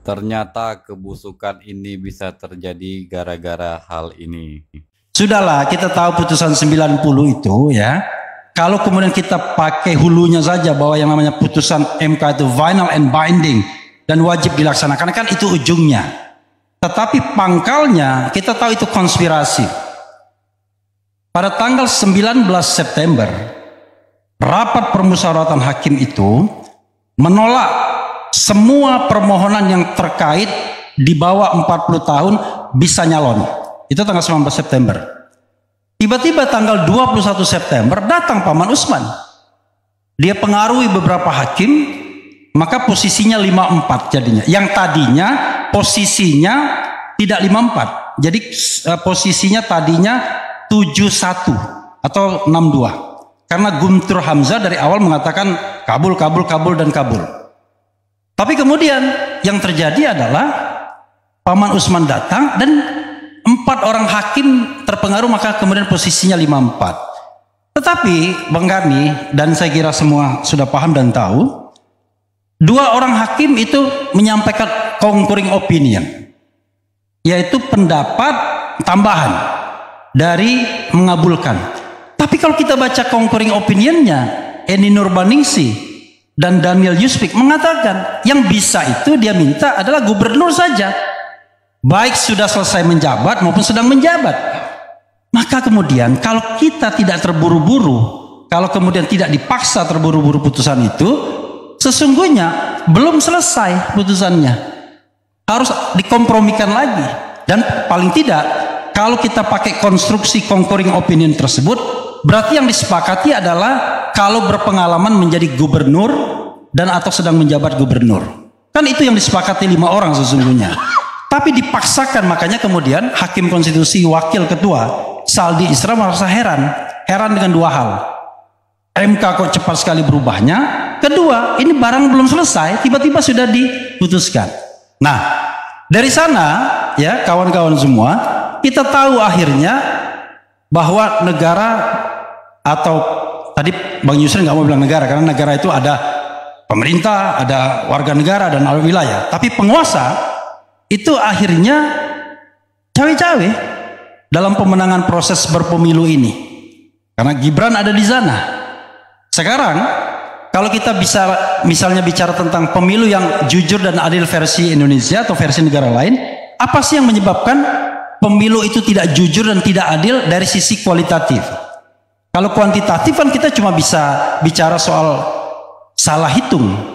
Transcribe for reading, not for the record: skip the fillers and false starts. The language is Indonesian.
Ternyata kebusukan ini bisa terjadi gara-gara hal ini. Sudahlah, kita tahu putusan 90 itu ya. Kalau kemudian kita pakai hulunya saja bahwa yang namanya putusan MK itu final and binding dan wajib dilaksanakan, kan itu ujungnya. Tetapi pangkalnya kita tahu itu konspirasi. Pada tanggal 19 September, rapat permusyawaratan hakim itu menolak semua permohonan yang terkait di bawah 40 tahun bisa nyalon. Itu tanggal 19 September. Tiba-tiba tanggal 21 September datang Paman Usman. Dia pengaruhi beberapa hakim, maka posisinya 54 jadinya. Yang tadinya posisinya tidak 54. Jadi posisinya tadinya 71 atau 62. Karena Guntur Hamzah dari awal mengatakan kabul, kabul, kabul, dan kabul. Tapi kemudian yang terjadi adalah Paman Usman datang dan 4 orang hakim terpengaruh, maka kemudian posisinya 54. Tetapi Bang Gani dan saya kira semua sudah paham dan tahu, 2 orang hakim itu menyampaikan concurring opinion, yaitu pendapat tambahan dari mengabulkan. Tapi kalau kita baca concurring opinionnya, Eni Nurbaningsih dan Daniel Yusfik mengatakan yang bisa itu dia minta adalah gubernur saja, baik sudah selesai menjabat maupun sedang menjabat. Maka kemudian kalau kita tidak terburu-buru, kalau kemudian tidak dipaksa terburu-buru putusan itu, sesungguhnya belum selesai putusannya, harus dikompromikan lagi. Dan paling tidak kalau kita pakai konstruksi concurring opinion tersebut, berarti yang disepakati adalah kalau berpengalaman menjadi gubernur dan atau sedang menjabat gubernur. Kan itu yang disepakati 5 orang sesungguhnya. Tapi dipaksakan, makanya kemudian Hakim Konstitusi Wakil Ketua Saldi Isra merasa heran dengan 2 hal. MK kok cepat sekali berubahnya. Kedua, ini barang belum selesai, tiba-tiba sudah diputuskan. Nah, dari sana ya kawan-kawan semua, kita tahu akhirnya bahwa negara, atau tadi Bang Yusril nggak mau bilang negara, karena negara itu ada pemerintah, ada warga negara, dan ada wilayah. Tapi penguasa itu akhirnya cawe-cawe dalam pemenangan proses berpemilu ini, karena Gibran ada di sana. Sekarang kalau kita bisa misalnya bicara tentang pemilu yang jujur dan adil versi Indonesia atau versi negara lain, apa sih yang menyebabkan pemilu itu tidak jujur dan tidak adil dari sisi kualitatif? Kalau kuantitatif kan kita cuma bisa bicara soal salah hitung,